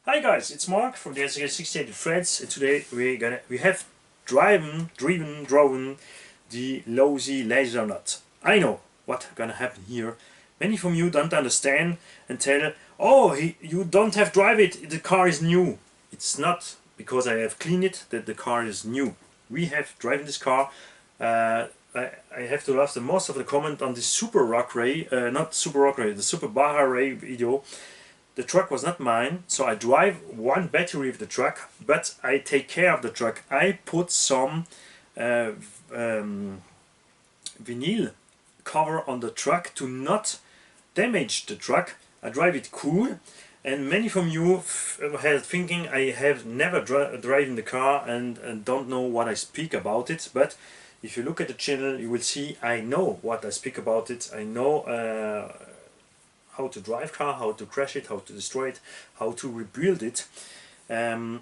Hi guys, it's Mark from the SK68 Threads, and today we have driven the Losi Lasernut. I know what's gonna happen here. Many from you don't understand and tell, oh, you don't have drive it, the car is new. It's not because I have cleaned it that the car is new. We have driven this car. I have to laugh the most of the comment on the Super Rock Ray, not Super Rock Ray, the Super Baja Ray video. The truck was not mine, so I drive one battery of the truck, but I take care of the truck. I put some vinyl cover on the truck to not damage the truck. I drive it cool, and many from you have thinking I have never driven the car and don't know what I speak about it, but if you look at the channel you will see I know what I speak about it. I know how to drive car, how to crash it, how to destroy it, how to rebuild it, and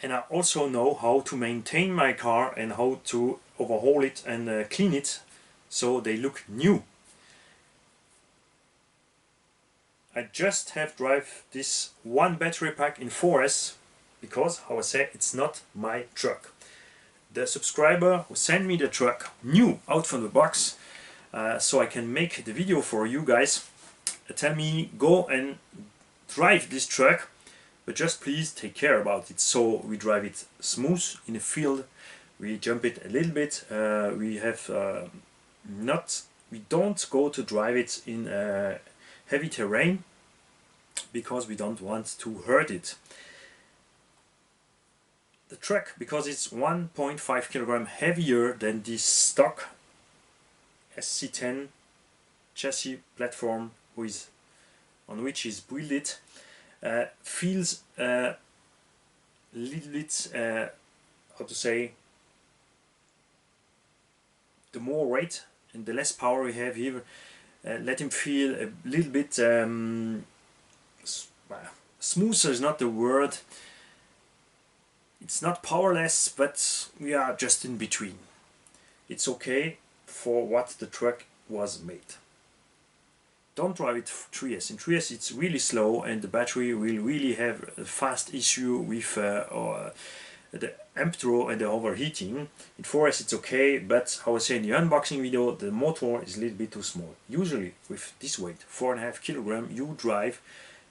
I also know how to maintain my car and how to overhaul it and clean it so they look new. I just have drive this one battery pack in 4S because, how I say, it's not my truck. The subscriber who sent me the truck new out from the box, so I can make the video for you guys. Tell me go and drive this truck, but just please take care about it. So we drive it smooth in the field, we jump it a little bit, we don't go to drive it in heavy terrain because we don't want to hurt it. The truck, because it's 1.5 kilogram heavier than the stock SC10 chassis platform on which is built it, feels a little bit, how to say, the more weight and the less power we have here, let him feel a little bit smoother is not the word. It's not powerless, but we are just in between. It's okay for what the truck was made. Don't drive it 3S. In 3S it's really slow and the battery will really have a fast issue with the amp draw and the overheating. In 4S it's okay, but how I say in the unboxing video, the motor is a little bit too small. Usually with this weight, 4.5 kilogram, you drive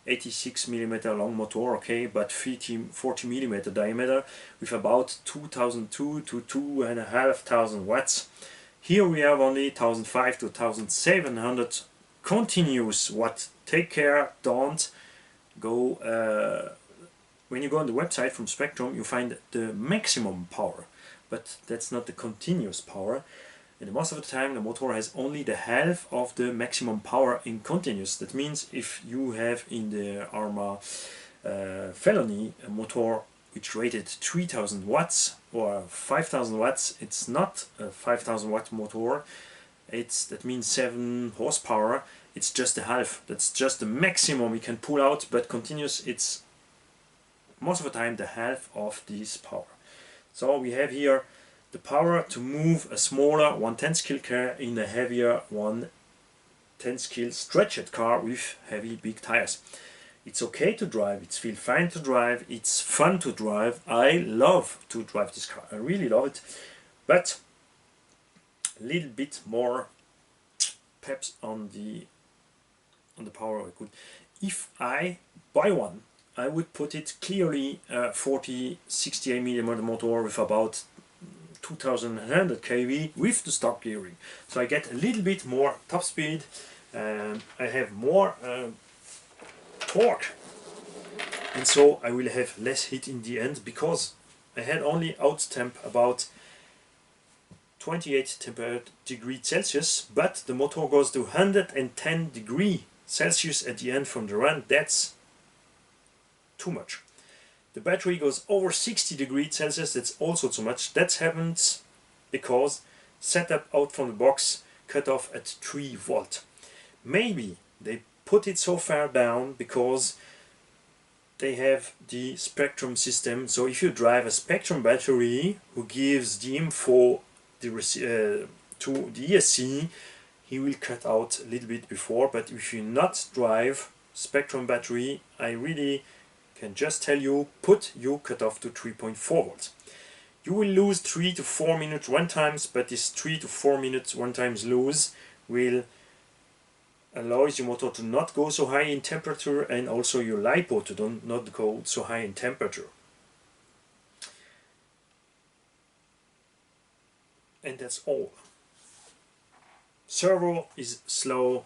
86 mm long motor, okay, but 40 mm diameter with about 2002 to 2500 watts. Here we have only 1500 to 1700 continuous watt. Take care, don't go when you go on the website from Spectrum you find the maximum power, but that's not the continuous power, and most of the time the motor has only the half of the maximum power in continuous. That means if you have in the Arma Felony a motor which rated 3000 watts or 5000 watts, it's not a 5000 watt motor. That means 7 horsepower. It's just a half. That's just the maximum we can pull out, but continuous it's most of the time the half of this power. So we have here the power to move a smaller 1/10 scale car in a heavier 1/10 scale stretched car with heavy big tires. It's okay to drive, it feels fine to drive, it's fun to drive. I love to drive this car, I really love it, but a little bit more peps on the power I could. If I buy one, I would put it clearly 40-68 mm motor with about 2100 kV with the stock gearing. So I get a little bit more top speed, I have more torque, and so I will have less heat in the end because I had only out temp about 28 degrees Celsius, but the motor goes to 110 degrees Celsius at the end from the run. That's too much. The battery goes over 60 degrees Celsius, that's also too much. That happens because setup out from the box cut off at 3 volt. Maybe they put it so far down because they have the Spectrum system. So if you drive a Spectrum battery who gives the info to the ESC, he will cut out a little bit before. But if you not drive Spectrum battery, I really can just tell you, put your cutoff to 3.4 volts. You will lose 3 to 4 minutes run times, but this 3 to 4 minutes run times lose will allow your motor to not go so high in temperature, and also your LiPo to not go so high in temperature. And that's all. Servo is slow.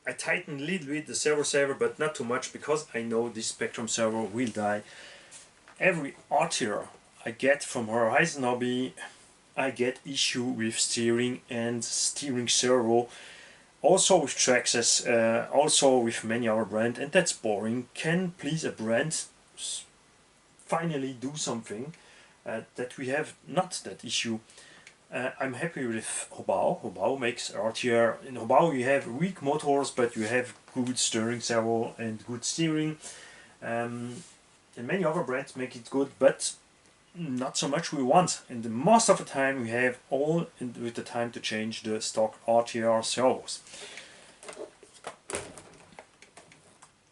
I tighten a little bit the servo saver, but not too much, because I know this Spectrum servo will die. Every RTR I get from Horizon Hobby, I get issue with steering and steering servo, also with Traxxas, also with many other brands, and that's boring. Can please a brand finally do something that we have not that issue? I'm happy with Hobao. Hobao makes RTR. In Hobao you have weak motors, but you have good steering servo and good steering. And many other brands make it good, but not so much we want. And most of the time we have all with the time to change the stock RTR servos.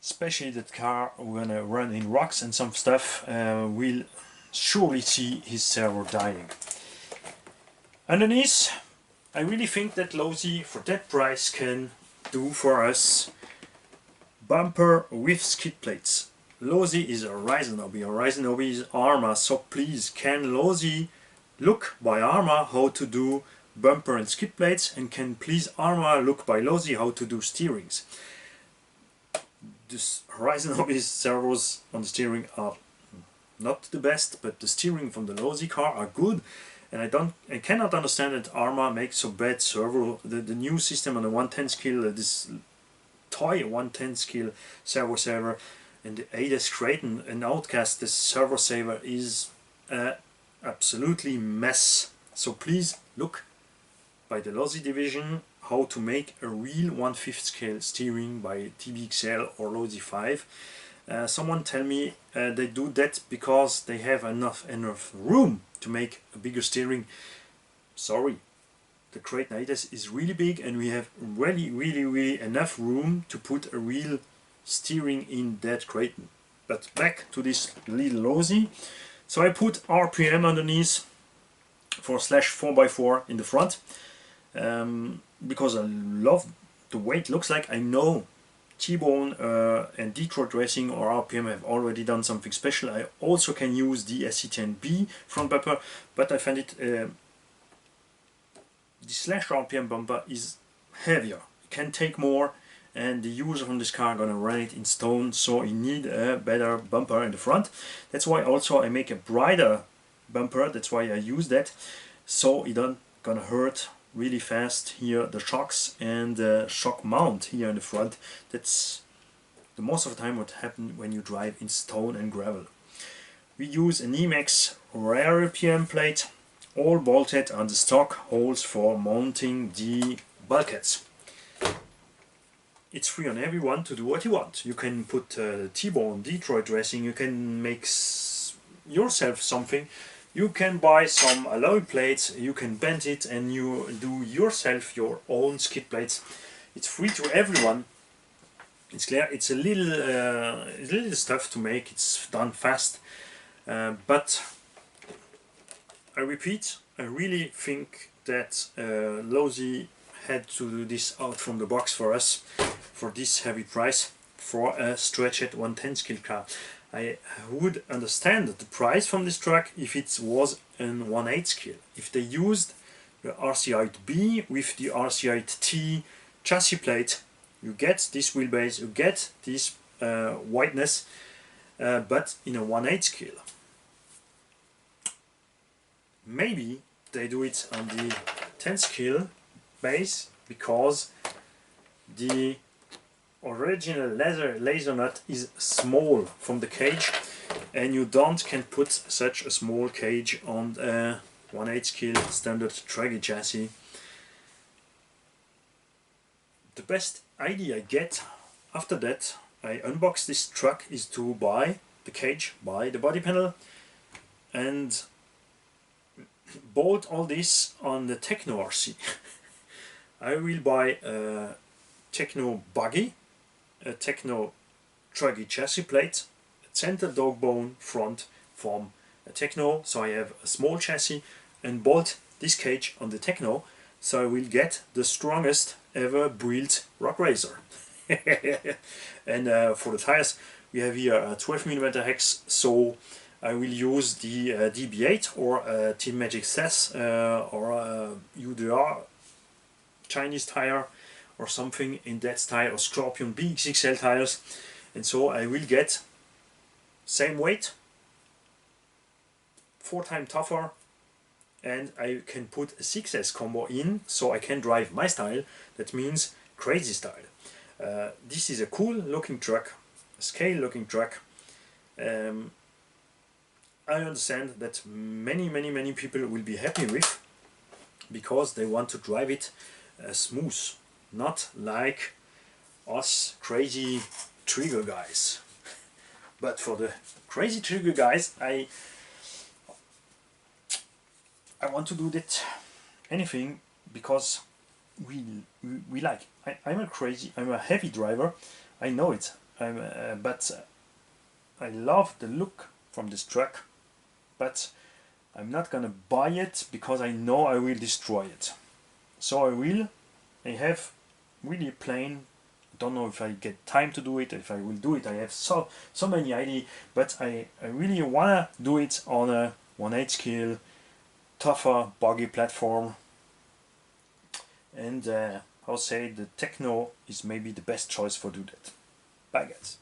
Especially that car when I run in rocks and some stuff will surely see his servo dying. Underneath, I really think that Losi for that price can do for us bumper with skid plates. Losi is a Horizon Hobby. Horizon Hobby is Arma, so please, can Losi look by Arma how to do bumper and skid plates, and can please Arma look by Losi how to do steerings. This Horizon Hobby's servos on the steering are not the best, but the steering from the Losi car are good, and I cannot understand that Arma makes so bad servo. The new system on the 110 scale, this toy 110 scale servo saver, and the ADAS Creighton and Outcast, this servo saver is absolutely mess. So please look by the Losi division how to make a real 1/5 scale steering by TBXL or Losi 5. Someone tell me they do that because they have enough room to make a bigger steering. Sorry, the Creighton ADAS is really big, and we have really enough room to put a real steering in that Creighton. But back to this little Losi. So I put RPM underneath for /4x4 in the front, because I love the way it looks like. I know T-Bone and Detroit Racing or RPM have already done something special. I also can use the SC10B front bumper, but I find it the /RPM bumper is heavier. It can take more, and the user from this car are gonna run it in stone, so you need a better bumper in the front. That's why also I make a brighter bumper. That's why I use that, so it don't gonna hurt really fast here the shocks and the shock mount here in the front. That's the most of the time what happens when you drive in stone and gravel. We use an Emax rare RPM plate, all bolted on the stock holes for mounting the bulkheads. It's free on everyone to do what you want. You can put T-Bone, Detroit Racing, you can make yourself something. You can buy some alloy plates, you can bend it, and you do yourself your own skid plates. It's free to everyone. It's clear, it's a little stuff to make, it's done fast. But I repeat, I really think that Losi had to do this out from the box for us, for this heavy price, for a stretched 110 scale car. I would understand the price from this truck if it was an 1/8 scale. If they used the RC8B with the RC8T chassis plate, you get this wheelbase, you get this wideness, but in a 1/8 scale. Maybe they do it on the 10 scale base because the original Lasernut is small from the cage, and you can put such a small cage on a 1/8 scale standard traggy chassis. The best idea I get after that I unbox this truck is to buy the cage, buy the body panel, and bolt all this on the Techno RC. I will buy a Techno buggy, a Techno truggy chassis plate, a center dog bone front from a Techno, so I have a small chassis, and bolt this cage on the Techno, so I will get the strongest ever built rock racer. And for the tires, we have here a 12mm hex, so I will use the DB8 or Team Magic SAS or UDR Chinese tire or something in that style, or Scorpion BXXL tires, and so I will get same weight, 4 times tougher, and I can put a 6S combo in, so I can drive my style. That means crazy style. This is a cool looking truck, a scale looking truck. I understand that many people will be happy with, because they want to drive it smooth, not like us crazy trigger guys. But for the crazy trigger guys, I want to do that anything, because we like. I'm a heavy driver, I know it. But I love the look from this truck, but I'm not gonna buy it because I know I will destroy it. So I have really plain. Don't know if I get time to do it, if I will do it. I have so many ideas, but I really wanna do it on a 1/8 scale, tougher, buggy platform. And I'll say the Techno is maybe the best choice for do that. Bye guys.